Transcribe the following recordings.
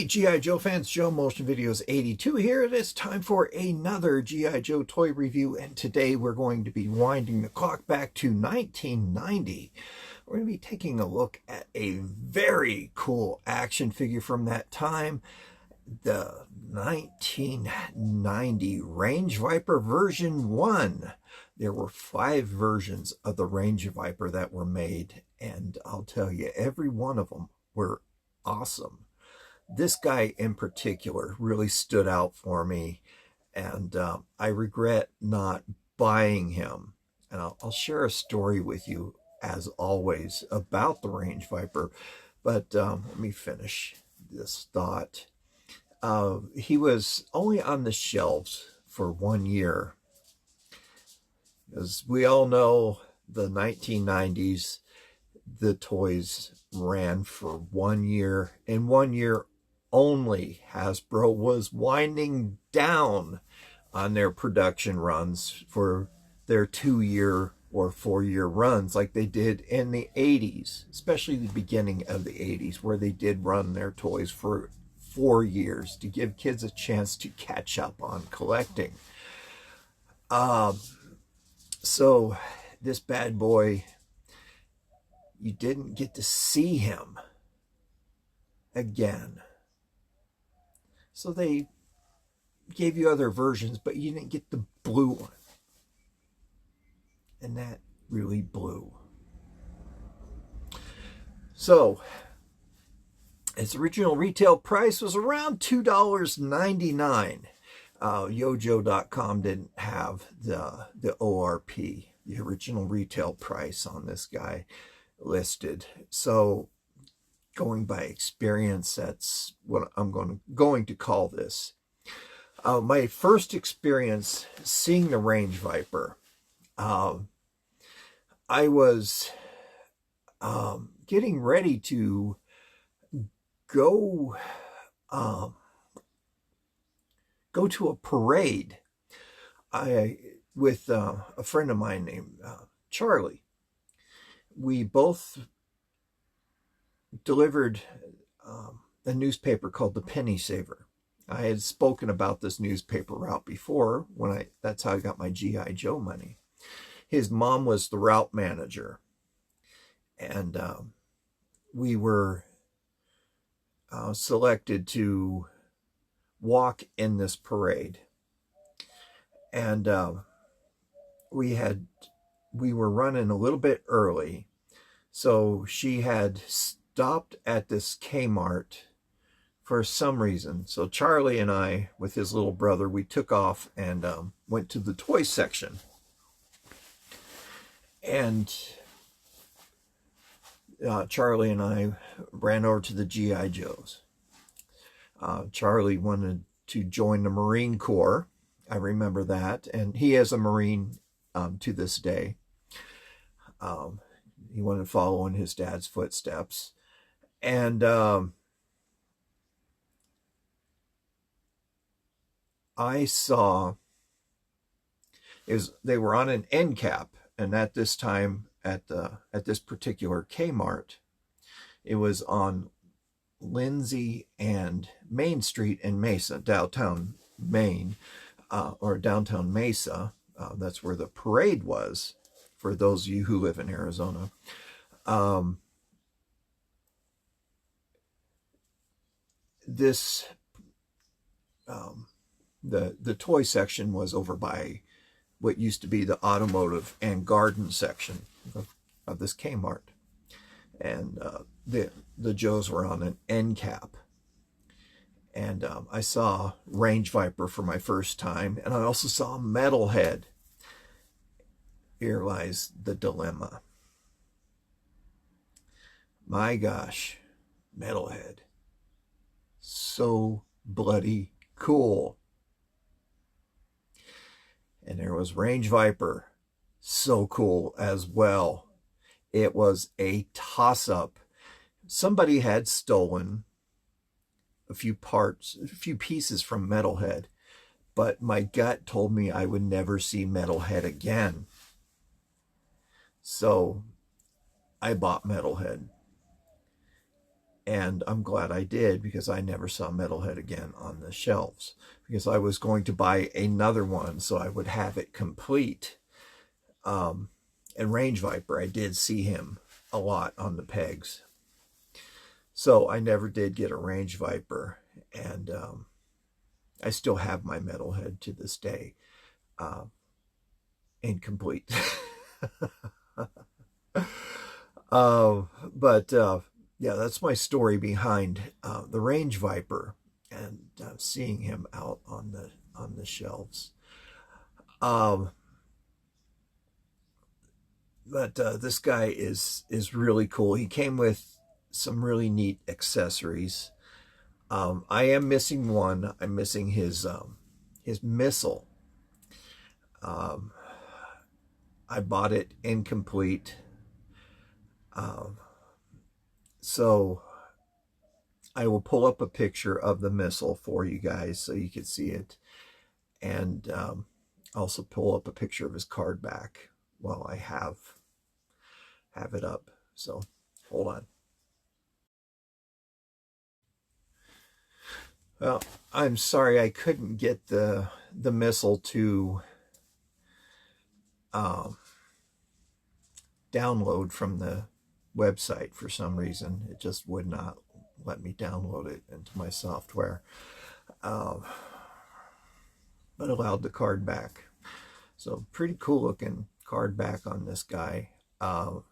G.I. Joe fans, Joe Motion Videos 82 here. It is time for another G.I. Joe toy review, and today we're going to be winding the clock back to 1990. We're going to be taking a look at a very cool action figure from that time, the 1990 Range Viper version 1. There were 5 versions of the Range Viper that were made, and I'll tell you, every one of them were awesome. This guy in particular really stood out for me, and I regret not buying him. And I'll share a story with you, as always, about the Range Viper. But let me finish this thought. He was only on the shelves for 1 year. As we all know, the 1990s, the toys ran for 1 year. In 1 year only, Hasbro was winding down on their production runs for their 2-year or 4-year runs like they did in the 80s, especially the beginning of the 80s, where they did run their toys for 4 years to give kids a chance to catch up on collecting. So this bad boy, you didn't get to see him again. So they gave you other versions, but you didn't get the blue one. And that really blew. So its original retail price was around $2.99. Yojo.com didn't have the ORP, the original retail price on this guy listed. So going by experience, that's what I'm going to call this. My first experience seeing the Range Viper, I was getting ready to go to a parade with a friend of mine named Charlie. We both delivered a newspaper called the Penny Saver. I had spoken about this newspaper route before. That's how I got my G.I. Joe money. His mom was the route manager, and we were selected to walk in this parade. And we were running a little bit early, so she had stopped at this Kmart for some reason. So Charlie and I, with his little brother, we took off and went to the toy section. And Charlie and I ran over to the G.I. Joes. Charlie wanted to join the Marine Corps. I remember that. And he is a Marine to this day. He wanted to follow in his dad's footsteps. And I saw they were on an end cap, and at this time at this particular Kmart, it was on Lindsay and Main Street in Mesa, downtown Maine, or downtown Mesa. That's where the parade was, for those of you who live in Arizona. The toy section was over by what used to be the automotive and garden section of this Kmart. And the Joes were on an end cap. And I saw Range Viper for my first time, and I also saw Metalhead. Here lies the dilemma. My gosh, Metalhead. So bloody cool. And there was Range Viper. So cool as well. It was a toss-up. Somebody had stolen a few pieces from Metalhead, but my gut told me I would never see Metalhead again. So I bought Metalhead. And I'm glad I did, because I never saw Metalhead again on the shelves, because I was going to buy another one so I would have it complete. And Range Viper, I did see him a lot on the pegs. So I never did get a Range Viper, and I still have my Metalhead to this day, incomplete. But yeah, that's my story behind the Range Viper, and seeing him out on the shelves. But this guy is really cool. He came with some really neat accessories. I am missing one. I'm missing his missile. I bought it incomplete. So I will pull up a picture of the missile for you guys so you can see it, and also pull up a picture of his card back while I have it up. So hold on. Well, I'm sorry I couldn't get the missile to download from the website for some reason. It just would not let me download it into my software, but allowed the card back. So pretty cool looking card back on this guy. The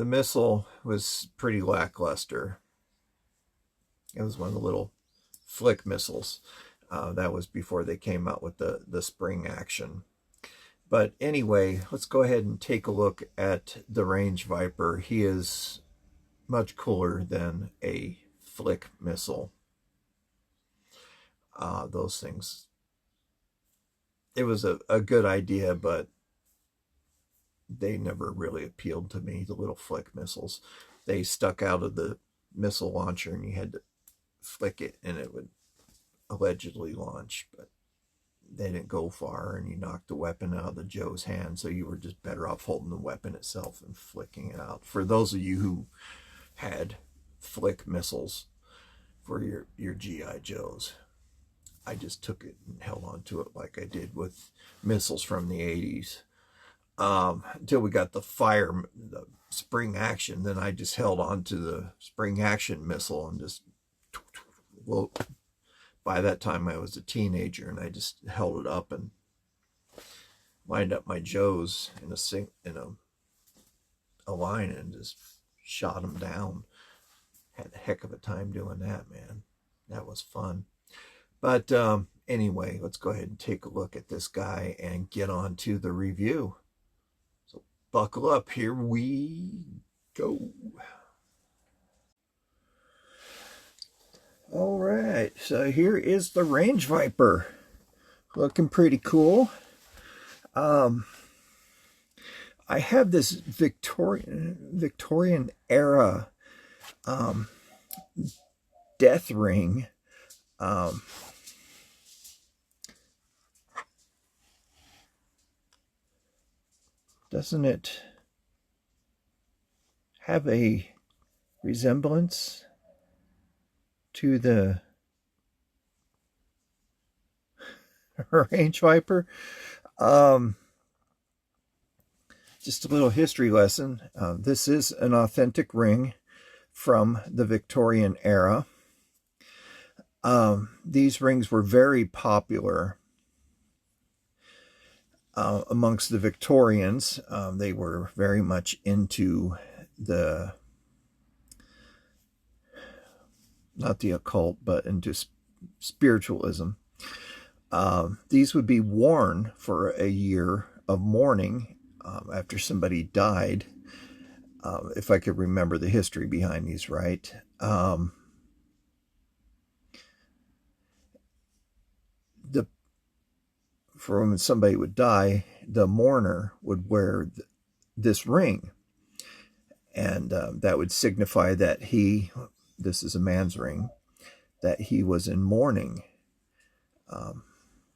missile was pretty lackluster. It was one of the little flick missiles. That was before they came out with the spring action. But anyway, let's go ahead and take a look at the Range Viper. He is much cooler than a flick missile. Those things, it was a good idea, but they never really appealed to me, the little flick missiles. They stuck out of the missile launcher and you had to flick it and it would allegedly launch, but they didn't go far, and you knocked the weapon out of the Joe's hand, so you were just better off holding the weapon itself and flicking it out. For those of you who had flick missiles for your G.I. Joes, I just took it and held on to it like I did with missiles from the 80s. Until we got the spring action, then I just held on to the spring action missile and just, well, by that time I was a teenager, and I just held it up and lined up my Joes in a line and just shot them down. Had a heck of a time doing that, man. That was fun. But anyway, let's go ahead and take a look at this guy and get on to the review. So buckle up, here we go. All right, so here is the Range Viper, looking pretty cool. I have this Victorian era death ring. Doesn't it have a resemblance to the Range Viper? Just a little history lesson. This is an authentic ring from the Victorian era. These rings were very popular amongst the Victorians. They were very much into not the occult, but into spiritualism. These would be worn for a year of mourning after somebody died, if I could remember the history behind these right. For when somebody would die, the mourner would wear this ring, and that would signify that this is a man's ring, that he was in mourning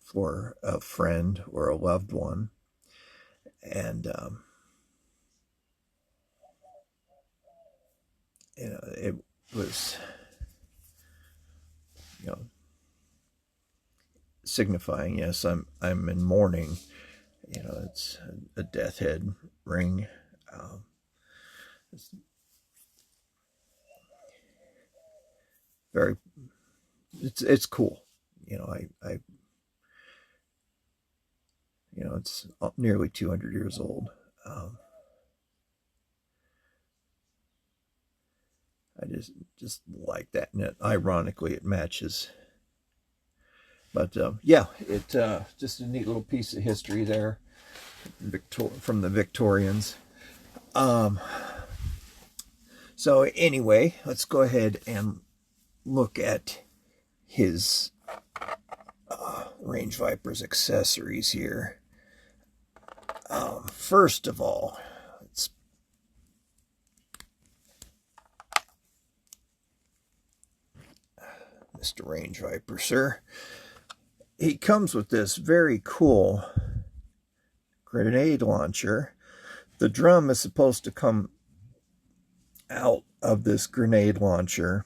for a friend or a loved one. And was, signifying, yes, I'm in mourning. It's a death head ring. It's very, it's cool. It's nearly 200 years old. I just like that, and ironically it matches. But yeah, it just a neat little piece of history there, from the Victorians. So anyway, let's go ahead and look at his Range Viper's accessories here. First of all, Mr. Range Viper, sir. He comes with this very cool grenade launcher. The drum is supposed to come out of this grenade launcher.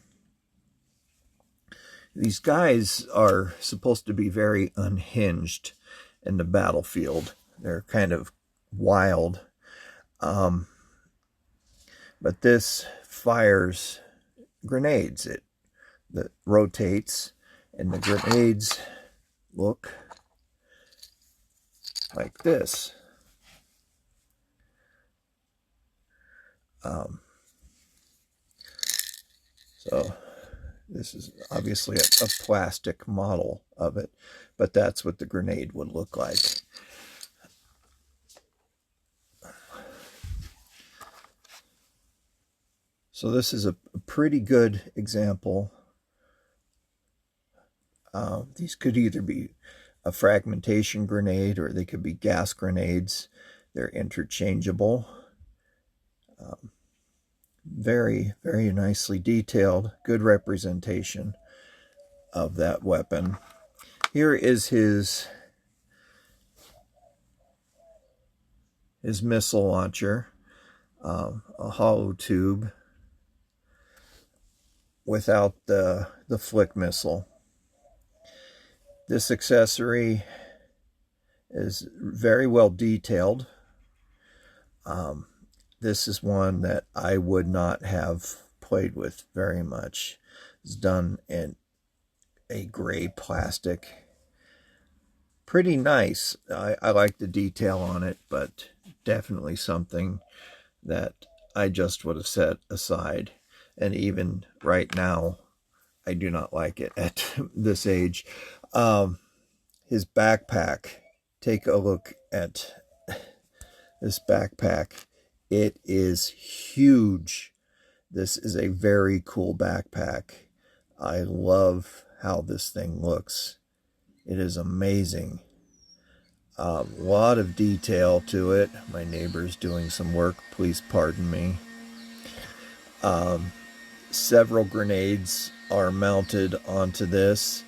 These guys are supposed to be very unhinged in the battlefield. They're kind of wild. But this fires grenades. It rotates, and the grenades look like this. So this is obviously a plastic model of it, but that's what the grenade would look like. So this is a pretty good example. These could either be a fragmentation grenade or they could be gas grenades. They're interchangeable. Very, very nicely detailed. Good representation of that weapon. Here is his missile launcher. A hollow tube without the flick missile. This accessory is very well detailed. This is one that I would not have played with very much. It's done in a gray plastic. Pretty nice. I like the detail on it, but definitely something that I just would have set aside. And even right now, I do not like it at this age. His backpack. Take a look at this backpack. It is huge. This is a very cool backpack. I love how this thing looks. It is amazing. A lot of detail to it. My neighbor's doing some work. Please pardon me. Several grenades are mounted onto this.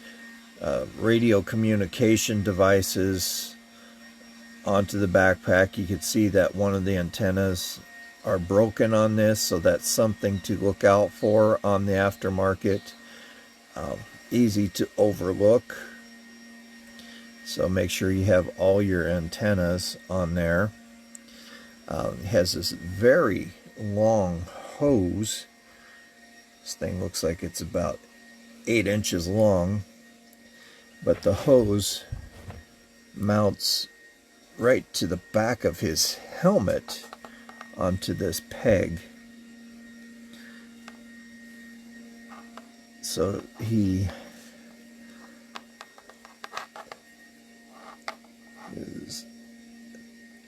Radio communication devices onto the backpack. You can see that one of the antennas are broken on this, so that's something to look out for on the aftermarket. Easy to overlook, so make sure you have all your antennas on there. It has this very long hose. This thing looks like it's about 8 inches long, but the hose mounts right to the back of his helmet onto this peg. So he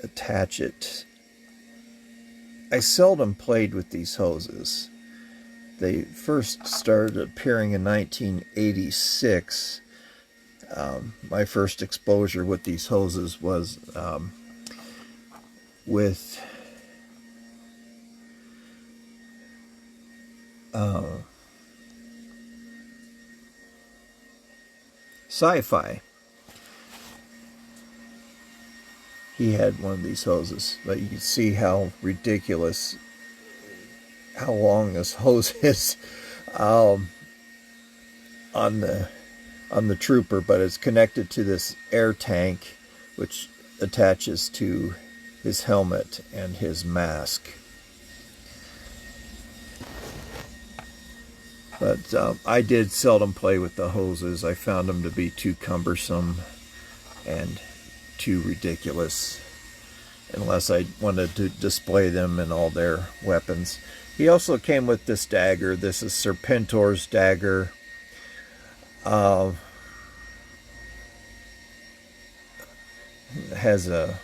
attach it. I seldom played with these hoses. They first started appearing in 1986. My first exposure with these hoses was with Sci-Fi. He had one of these hoses, but you can see how ridiculous, how long this hose is. on the trooper, but it's connected to this air tank, which attaches to his helmet and his mask. But I did seldom play with the hoses. I found them to be too cumbersome and too ridiculous, unless I wanted to display them in all their weapons. He also came with this dagger. This is Serpentor's dagger. Has a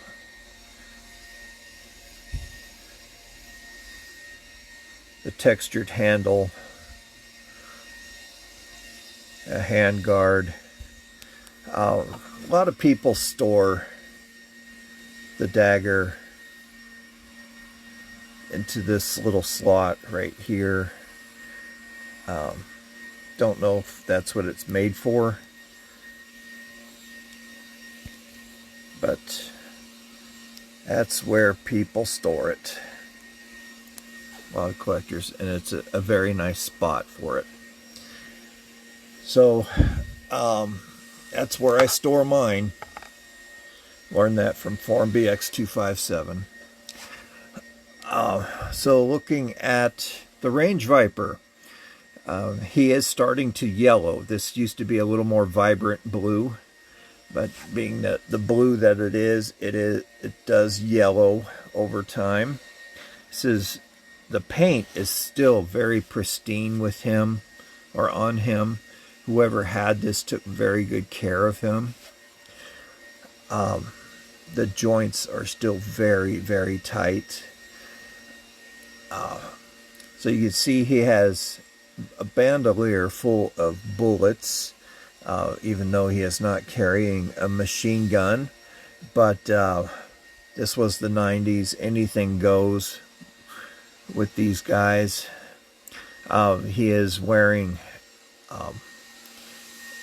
textured handle, a hand guard. A lot of people store the dagger into this little slot right here. Don't know if that's what it's made for, but that's where people store it. A lot of collectors, and it's a very nice spot for it. So that's where I store mine. Learned that from Forum BX257. So looking at the Range Viper, he is starting to yellow. This used to be a little more vibrant blue, but being that the blue that it does yellow over time. The paint is still very pristine with him, or on him. Whoever had this took very good care of him. The joints are still very, very tight. So you can see he has a bandolier full of bullets, even though he is not carrying a machine gun. But this was the 90s. Anything goes with these guys. He is wearing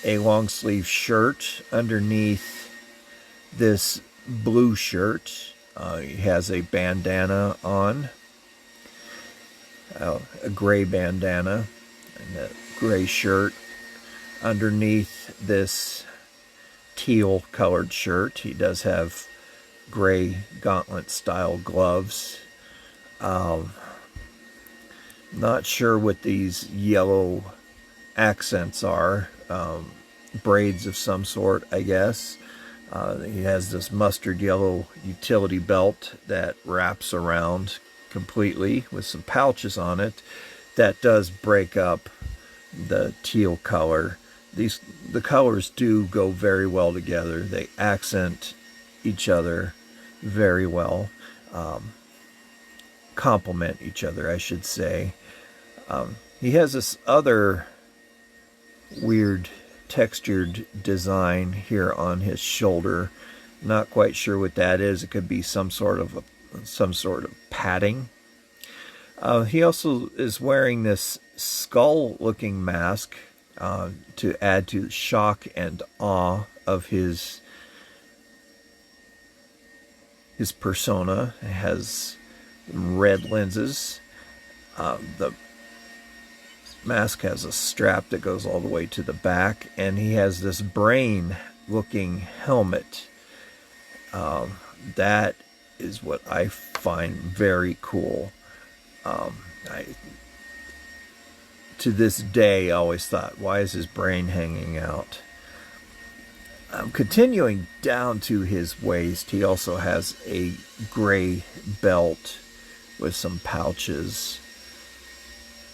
a long sleeve shirt underneath this blue shirt. He has a bandana on, a gray bandana, and a gray shirt underneath this teal colored shirt. He does have gray gauntlet style gloves. Not sure what these yellow accents are. Braids of some sort, I guess. He has this mustard yellow utility belt that wraps around completely with some pouches on it. That does break up the teal color. The colors do go very well together. They accent each other very well. Complement each other, I should say. He has this other weird textured design here on his shoulder. Not quite sure what that is. It could be some sort of padding. He also is wearing this skull-looking mask to add to the shock and awe of his persona. It has red lenses. The mask has a strap that goes all the way to the back, and he has this brain looking helmet. That is what I find very cool. To this day, I always thought, why is his brain hanging out? Continuing down to his waist, he also has a gray belt with some pouches.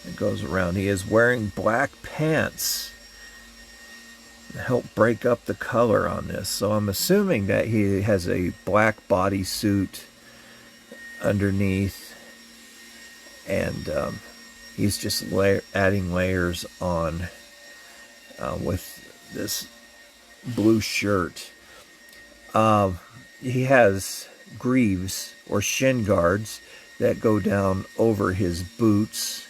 It goes around. He is wearing black pants to help break up the color on this. So I'm assuming that he has a black bodysuit underneath, and he's just adding layers on with this blue shirt. He has greaves or shin guards that go down over his boots,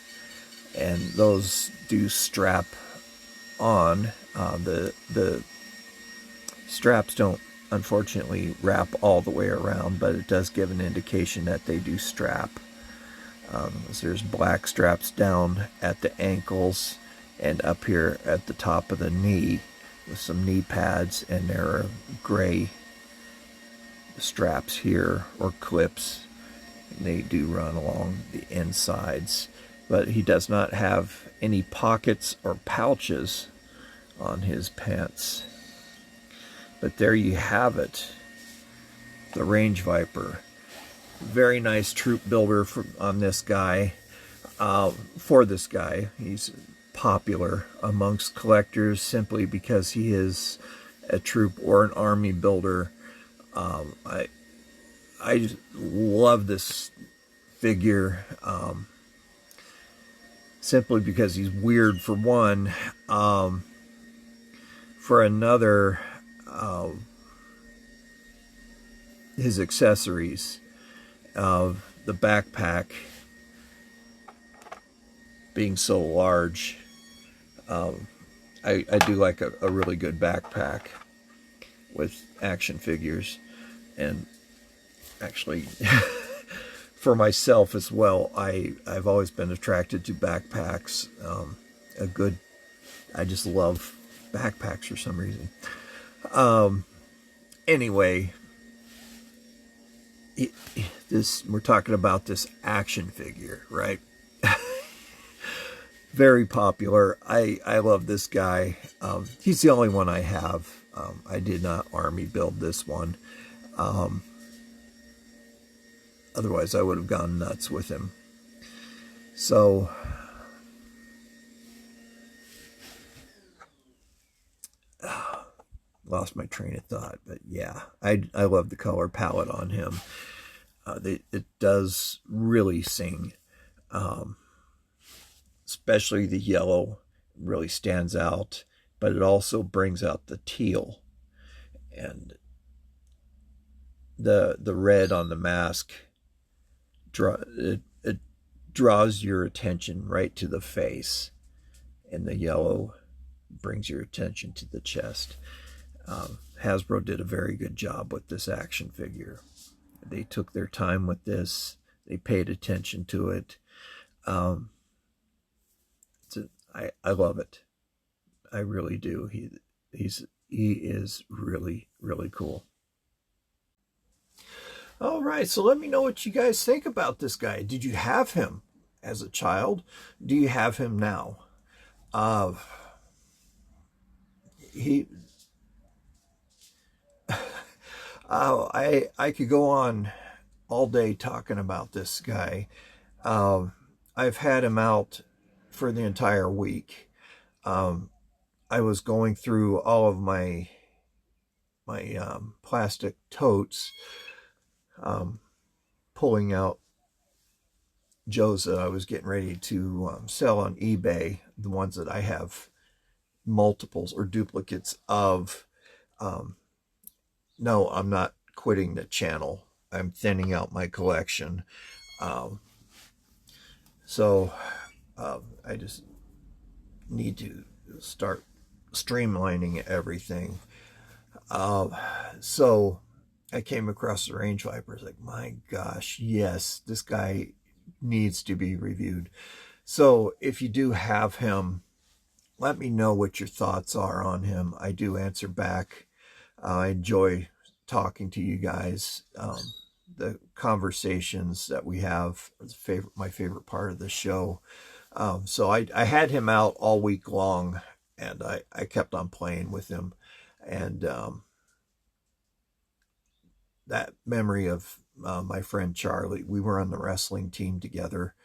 and those do strap on. The straps don't unfortunately wrap all the way around, but it does give an indication that they do strap. So there's black straps down at the ankles and up here at the top of the knee with some knee pads, and there are gray straps here, or clips. And they do run along the insides, but he does not have any pockets or pouches on his pants. But there you have it, the Range Viper. Very nice troop builder on this guy. For this guy, he's popular amongst collectors simply because he is a troop or an army builder. I just love this figure, simply because he's weird for one. For another, his accessories, the backpack being so large. I do like a really good backpack with action figures. And actually, for myself as well, I've always been attracted to backpacks. I just love backpacks for some reason. Anyway, we're talking about this action figure, right? Very popular. I love this guy. He's the only one I have. I did not army build this one. Otherwise, I would have gone nuts with him. So, lost my train of thought. But yeah, I love the color palette on him. It does really sing. Especially the yellow really stands out, but it also brings out the teal. And the red on the mask, it draws your attention right to the face, and the yellow brings your attention to the chest. Hasbro did a very good job with this action figure. They took their time with this. They paid attention to it. I love it. I really do. He is really, really cool. All right, so let me know what you guys think about this guy. Did you have him as a child? Do you have him now? I could go on all day talking about this guy. I've had him out for the entire week. I was going through all of my plastic totes, pulling out Joe's that I was getting ready to sell on eBay, the ones that I have multiples or duplicates of. No, I'm not quitting the channel. I'm thinning out my collection. So I just need to start streamlining everything. So I came across the Range Viper. It's like, my gosh, yes, this guy needs to be reviewed. So if you do have him, let me know what your thoughts are on him. I do answer back. I enjoy talking to you guys. The conversations that we have are my favorite part of the show. So I had him out all week long, and I kept on playing with him. And that memory of my friend Charlie, we were on the wrestling team together.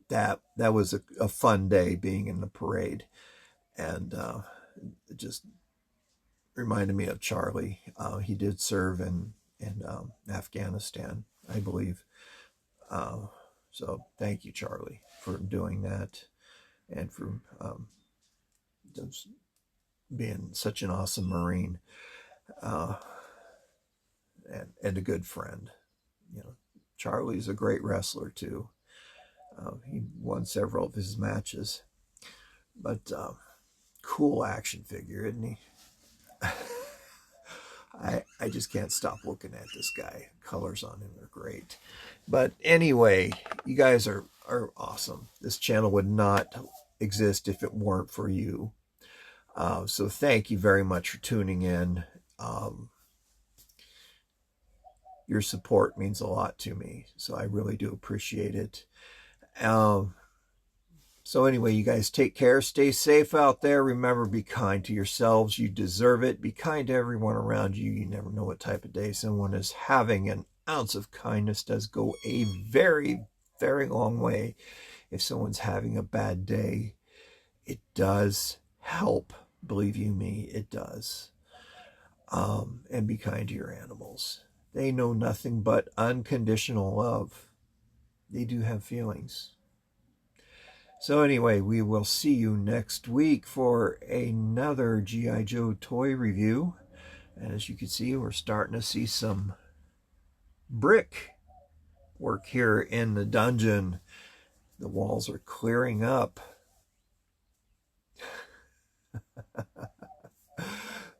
That was a fun day, being in the parade, and it just reminded me of Charlie. He did serve in Afghanistan, I believe. So thank you, Charlie, for doing that, and for just being such an awesome Marine, and a good friend. You know, Charlie's a great wrestler too. He won several of his matches, but cool action figure, isn't he? I just can't stop looking at this guy. Colors on him are great. But anyway, you guys are awesome. This channel would not exist if it weren't for you. So thank you very much for tuning in. Your support means a lot to me, so I really do appreciate it. So anyway, you guys take care. Stay safe out there. Remember, be kind to yourselves. You deserve it. Be kind to everyone around you. You never know what type of day someone is having. An ounce of kindness does go a very, very long way. If someone's having a bad day, it does help. Believe you me, it does. And be kind to your animals. They know nothing but unconditional love. They do have feelings. So anyway, we will see you next week for another G.I. Joe toy review. And as you can see, we're starting to see some brick work here in the dungeon. The walls are clearing up.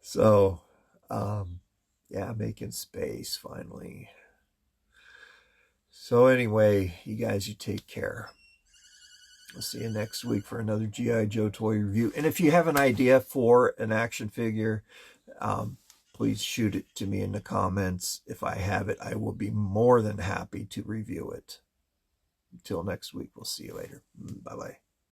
So, yeah, making space finally. So anyway, you guys, you take care. I'll see you next week for another G.I. Joe toy review. And if you have an idea for an action figure, please shoot it to me in the comments. If I have it, I will be more than happy to review it. Until next week, we'll see you later. Bye-bye.